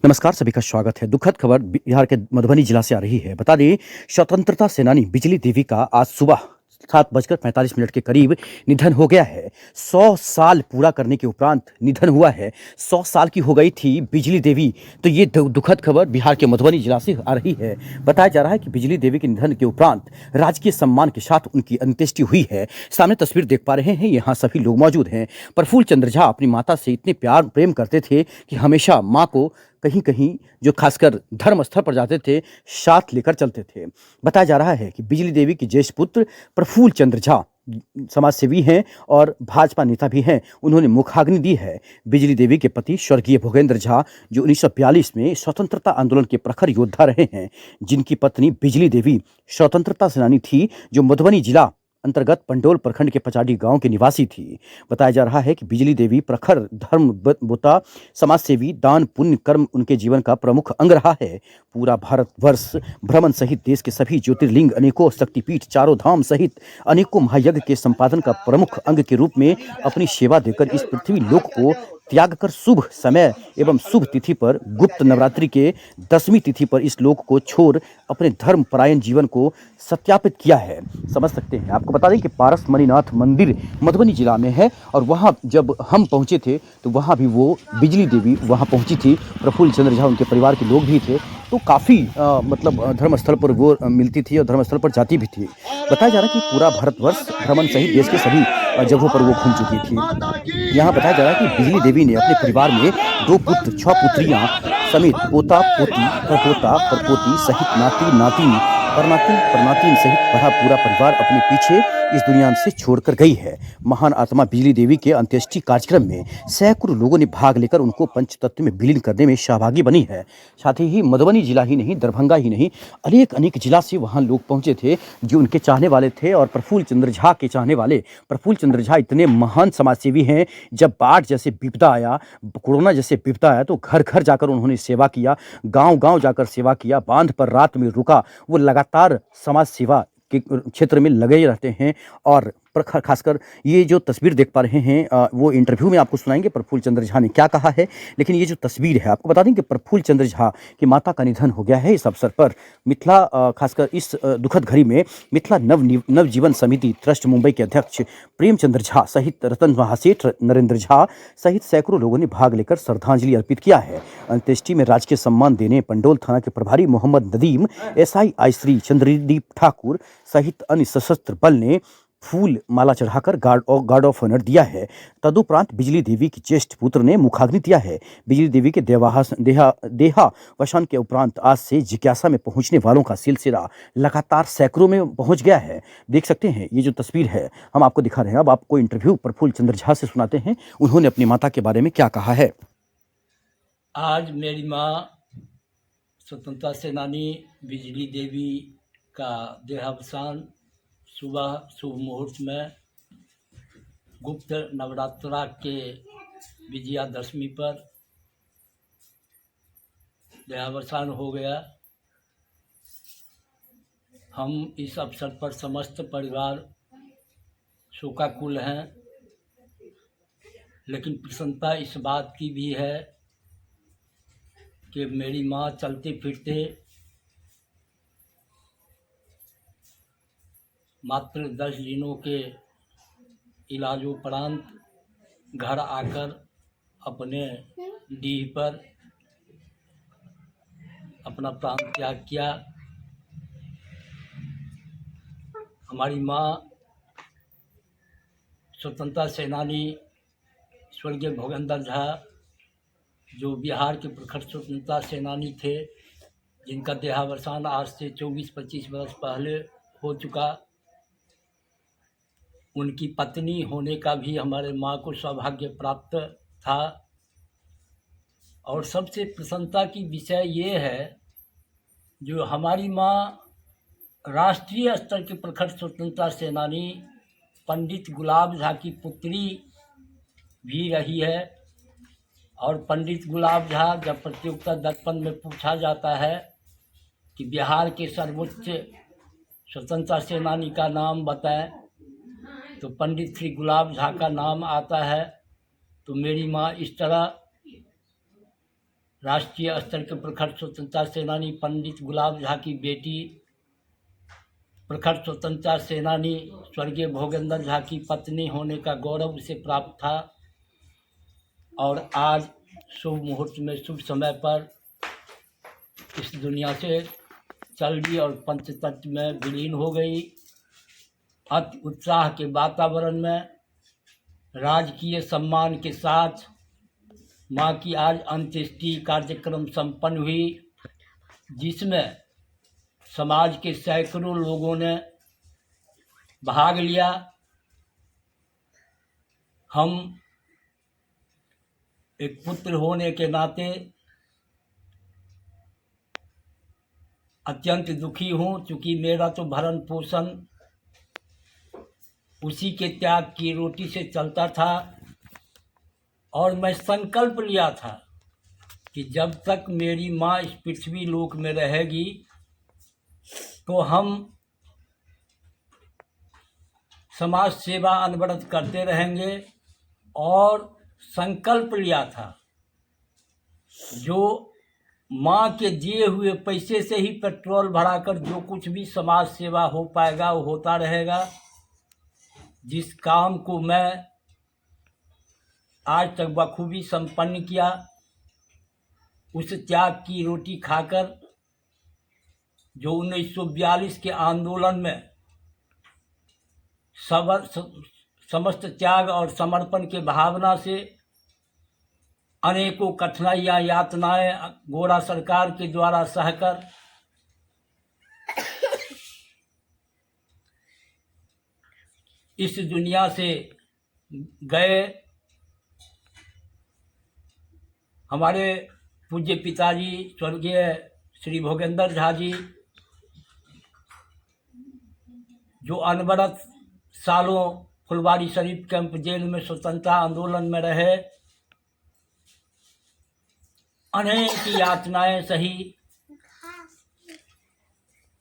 नमस्कार, सभी का स्वागत है। दुखद खबर बिहार के मधुबनी जिला से आ रही है। बता दें, स्वतंत्रता सेनानी बिजली देवी का आज सुबह 7:45 के करीब निधन हो गया है। 100 साल पूरा करने के उपरांत निधन हुआ है। 100 साल की हो गई थी बिजली देवी। तो ये दुखद खबर बिहार के मधुबनी जिला से आ रही है। बताया जा रहा है कि बिजली देवी के निधन के उपरांत राजकीय सम्मान के साथ उनकी अंत्येष्टि हुई है। सामने तस्वीर देख पा रहे हैं, यहाँ सभी लोग मौजूद हैं। प्रफुल्ल चंद्र झा अपनी माता से इतने प्यार प्रेम करते थे कि हमेशा माँ को कहीं कहीं जो खासकर धर्म स्थल पर जाते थे, साथ लेकर चलते थे। बताया जा रहा है कि बिजली देवी के ज्येष्ठ पुत्र प्रफुल्ल चंद्र झा समाज सेवी हैं और भाजपा नेता भी हैं। उन्होंने मुखाग्नि दी है। बिजली देवी के पति स्वर्गीय भोगेंद्र झा, जो 1942 में स्वतंत्रता आंदोलन के प्रखर योद्धा रहे हैं, जिनकी पत्नी बिजली देवी स्वतंत्रता सेनानी थी, जो मधुबनी जिला अंतर्गत पंडोल प्रखंड के पचाडी गांव की निवासी थी। बताया जा रहा है कि बिजली देवी प्रखर धर्मबोता समाज सेवी, दान पुण्य कर्म उनके जीवन का प्रमुख अंग रहा है। पूरा भारतवर्ष भ्रमण सहित देश के सभी ज्योतिर्लिंग, अनेकों शक्तिपीठ, चारों धाम सहित अनेकों महायज्ञ के संपादन का प्रमुख अंग के रूप में अपनी सेवा देकर इस पृथ्वी लोक को त्याग कर शुभ समय एवं शुभ तिथि पर गुप्त नवरात्रि के 10वीं तिथि पर इस लोक को छोड़ अपने धर्म परायण जीवन को सत्यापित किया है। समझ सकते हैं। आपको बता दें कि पारस मणिनाथ मंदिर मधुबनी जिला में है और वहाँ जब हम पहुँचे थे तो वहाँ भी वो बिजली देवी वहाँ पहुँची थी। प्रफुल्ल चंद्र झा उनके परिवार के लोग भी थे, तो काफ़ी धर्मस्थल पर वो मिलती थी और धर्मस्थल पर जाती भी थी। बताया जा रहा है कि पूरा भारतवर्ष भ्रमण सहित देश के सभी जगहों पर वो घूम चुकी थी। यहाँ बताया जा रहा है कि बिजली देवी ने अपने परिवार में 2 पुत्र, 6 पुत्रियाँ समेत पोता पोती, परपोता परपोती सहित नाती नातिन, परनाती परनातिन सहित बड़ा पूरा परिवार अपने पीछे इस दुनिया से छोड़कर गई है। महान आत्मा बिजली देवी के अंत्येष्टि कार्यक्रम में सैकड़ों लोगों ने भाग लेकर उनको पंचतत्व में विलीन करने में सहभागी बनी है। साथ ही मधुबनी जिला ही नहीं, दरभंगा ही नहीं, अनेक जिला से वहां लोग पहुंचे थे जो उनके चाहने वाले थे और प्रफुल्ल चंद्र झा के चाहने वाले। प्रफुल्ल चंद्र झा इतने महान समाजसेवी हैं, जब बाढ़ जैसे विपदा आया, कोरोना जैसे विपदा आया, तो घर घर जाकर उन्होंने सेवा किया, गांव गांव जाकर सेवा किया, बांध पर रात में रुका। वो लगातार समाज सेवा के क्षेत्र में लगे ही रहते हैं। और खासकर ये जो तस्वीर देख पा रहे हैं, वो इंटरव्यू में आपको सुनाएंगे प्रफुल्ल चंद्र झा ने क्या कहा है। लेकिन ये जो तस्वीर है, आपको बता दें कि प्रफुल्ल चंद्र झा की माता का निधन हो गया है। इस अवसर पर मिथिला, खासकर इस दुखद घड़ी में मिथिला नवजीवन समिति ट्रस्ट मुंबई के अध्यक्ष प्रेमचंद्र झा सहित रतन महासेठ, नरेंद्र झा सहित सैकड़ों लोगों ने भाग लेकर श्रद्धांजलि अर्पित किया है। अंत्येष्टि में राजकीय सम्मान देने पंडोल थाना के प्रभारी मोहम्मद नदीम, SI श्री चंद्रदीप ठाकुर सहित अन्य सशस्त्र बल ने फूल माला चढ़ाकर गार्ड ऑफ ऑनर दिया है। तदुपरांत बिजली देवी के ज्येष्ठ पुत्र ने मुखाग्नि दिया है। बिजली देवी के देहावसान के उपरांत आज से जिज्ञासा में पहुंचने वालों का सिलसिला लगातार सैकड़ों में पहुंच गया है। देख सकते हैं, ये जो तस्वीर है हम आपको दिखा रहे हैं। अब आपको इंटरव्यू प्रफुल्ल चंद्र झा से सुनाते हैं, उन्होंने अपनी माता के बारे में क्या कहा है। आज मेरी माँ स्वतंत्रता सेनानी बिजली देवी का देहावसान सुबह शुभ मुहूर्त में गुप्त नवरात्रा के विजयादशमी पर देहावसान हो गया। हम इस अवसर पर समस्त परिवार शोकाकुल हैं, लेकिन प्रसन्नता इस बात की भी है कि मेरी माँ चलते फिरते मात्र 10 दिनों के इलाजोपरांत घर आकर अपने डीह पर अपना प्राण त्याग किया। हमारी माँ स्वतंत्रता सेनानी स्वर्गीय भोगेंद्र झा, जो बिहार के प्रखर स्वतंत्रता सेनानी थे, जिनका देहावसान आज से 24-25 वर्ष पहले हो चुका। उनकी पत्नी होने का भी हमारे माँ को सौभाग्य प्राप्त था। और सबसे प्रसन्नता की विषय ये है, जो हमारी माँ राष्ट्रीय स्तर के प्रखर स्वतंत्रता सेनानी पंडित गुलाब झा की पुत्री भी रही है। और पंडित गुलाब झा, जब प्रतियोगिता दर्पण में पूछा जाता है कि बिहार के सर्वोच्च स्वतंत्रता सेनानी का नाम बताएं, तो पंडित श्री गुलाब झा का नाम आता है। तो मेरी माँ इस तरह राष्ट्रीय स्तर के प्रखर स्वतंत्रता सेनानी पंडित गुलाब झा की बेटी, प्रखर स्वतंत्रता सेनानी स्वर्गीय भोगेंद्र झा की पत्नी होने का गौरव उसे प्राप्त था। और आज शुभ मुहूर्त में शुभ समय पर इस दुनिया से चल दी और पंचतत्व में विलीन हो गई। अति उत्साह के वातावरण में राजकीय सम्मान के साथ मां की आज अंत्येष्टि कार्यक्रम संपन्न हुई, जिसमें समाज के सैकड़ों लोगों ने भाग लिया। हम एक पुत्र होने के नाते अत्यंत दुखी हूँ, क्योंकि मेरा तो भरण पोषण उसी के त्याग की रोटी से चलता था। और मैं संकल्प लिया था कि जब तक मेरी माँ इस पृथ्वी लोक में रहेगी तो हम समाज सेवा अनवरत करते रहेंगे। और संकल्प लिया था जो माँ के दिए हुए पैसे से ही पेट्रोल भराकर जो कुछ भी समाज सेवा हो पाएगा वो होता रहेगा। जिस काम को मैं आज तक बखूबी संपन्न किया, उस त्याग की रोटी खाकर जो 1942 के आंदोलन में समस्त त्याग और समर्पण के भावना से अनेकों कठिनाइयाँ यातनाएं गोरा सरकार के द्वारा सहकर इस दुनिया से गए। हमारे पूज्य पिताजी स्वर्गीय श्री भोगेंद्र झा जी, जो अनवरत सालों फुलवारी शरीफ कैंप जेल में स्वतंत्रता आंदोलन में रहे, अनेक यातनाएं सही,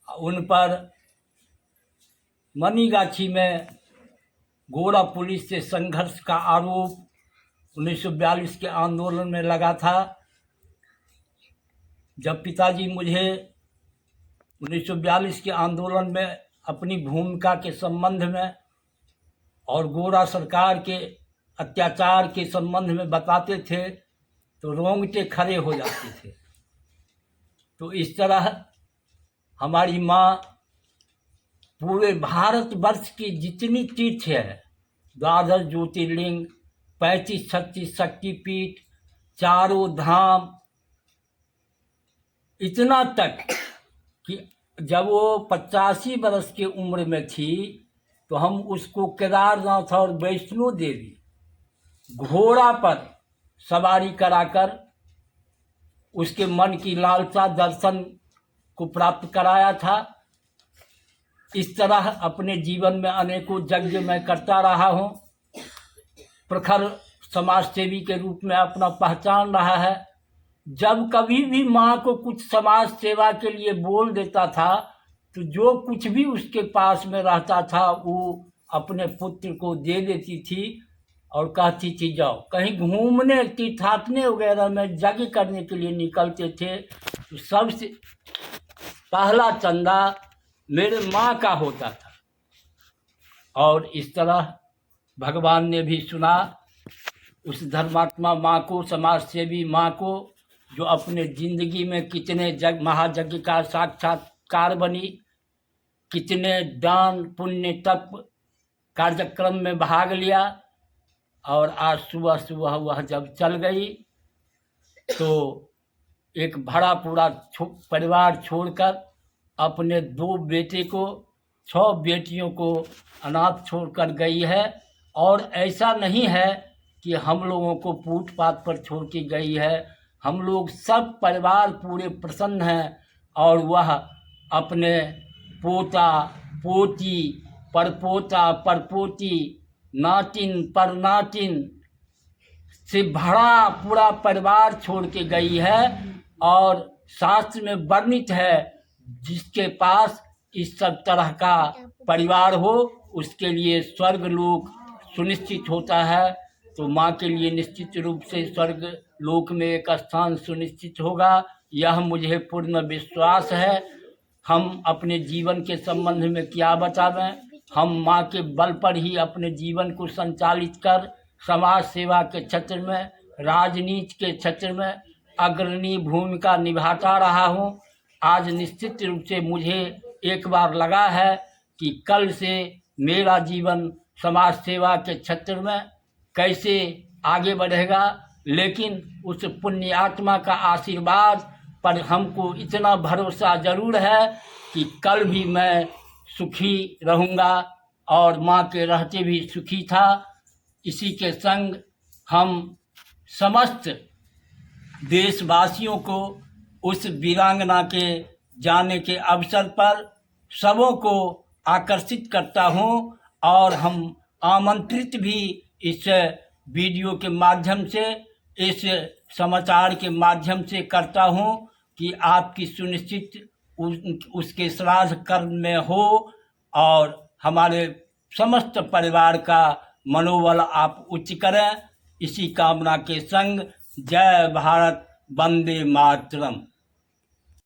उन पर मनीगाछी में गोरा पुलिस से संघर्ष का आरोप 1942 के आंदोलन में लगा था। जब पिताजी मुझे 1942 के आंदोलन में अपनी भूमिका के संबंध में और गोरा सरकार के अत्याचार के संबंध में बताते थे तो रोंगटे खड़े हो जाते थे। तो इस तरह हमारी माँ पूरे भारतवर्ष की जितनी तीर्थ है, द्वादश ज्योतिर्लिंग, 35-36 शक्तिपीठ, चारों धाम, इतना तक कि जब वो 85 वर्ष की उम्र में थी तो हम उसको केदारनाथ और वैष्णो देवी घोड़ा पर सवारी कराकर उसके मन की लालसा दर्शन को प्राप्त कराया था। इस तरह अपने जीवन में अनेकों यज्ञ मैं करता रहा हूँ। प्रखर समाज सेवी के रूप में अपना पहचान रहा है। जब कभी भी माँ को कुछ समाज सेवा के लिए बोल देता था तो जो कुछ भी उसके पास में रहता था वो अपने पुत्र को दे देती थी और कहती थी जाओ। कहीं घूमने तीर्थाटने वगैरह में यज्ञ करने के लिए निकलते थे तो सबसे पहला चंदा मेरे माँ का होता था। और इस तरह भगवान ने भी सुना उस धर्मात्मा माँ को, समाज सेवी माँ को, जो अपने जिंदगी में कितने महायज्ञ का साक्षात्कार बनी, कितने दान पुण्य तप कार्यक्रम में भाग लिया। और आज सुबह सुबह वह जब चल गई तो एक भरा पूरा परिवार छोड़कर अपने 2 बेटे को, 6 बेटियों को अनाथ छोड़कर गई है। और ऐसा नहीं है कि हम लोगों को पूट पात पर छोड़ के गई है। हम लोग सब परिवार पूरे प्रसन्न हैं। और वह अपने पोता पोती, परपोता परपोती, नातिन परनातिन से भरा पूरा परिवार छोड़ के गई है। और शास्त्र में वर्णित है जिसके पास इस सब तरह का परिवार हो उसके लिए स्वर्ग लोक सुनिश्चित होता है। तो माँ के लिए निश्चित रूप से स्वर्ग लोक में एक स्थान सुनिश्चित होगा, यह मुझे पूर्ण विश्वास है। हम अपने जीवन के संबंध में क्या बतावें, हम माँ के बल पर ही अपने जीवन को संचालित कर समाज सेवा के क्षेत्र में, राजनीति के क्षेत्र में अग्रणी भूमिका निभाता रहा हूँ। आज निश्चित रूप से मुझे एक बार लगा है कि कल से मेरा जीवन समाज सेवा के क्षेत्र में कैसे आगे बढ़ेगा, लेकिन उस पुण्य आत्मा का आशीर्वाद पर हमको इतना भरोसा जरूर है कि कल भी मैं सुखी रहूँगा और माँ के रहते भी सुखी था। इसी के संग हम समस्त देशवासियों को उस वीरांगना के जाने के अवसर पर सबों को आकर्षित करता हूँ और हम आमंत्रित भी इस वीडियो के माध्यम से, इस समाचार के माध्यम से करता हूँ कि आपकी सुनिश्चित उसके श्राद्ध कर्म में हो और हमारे समस्त परिवार का मनोबल आप उच्च करें। इसी कामना के संग जय भारत, वंदे मातरम।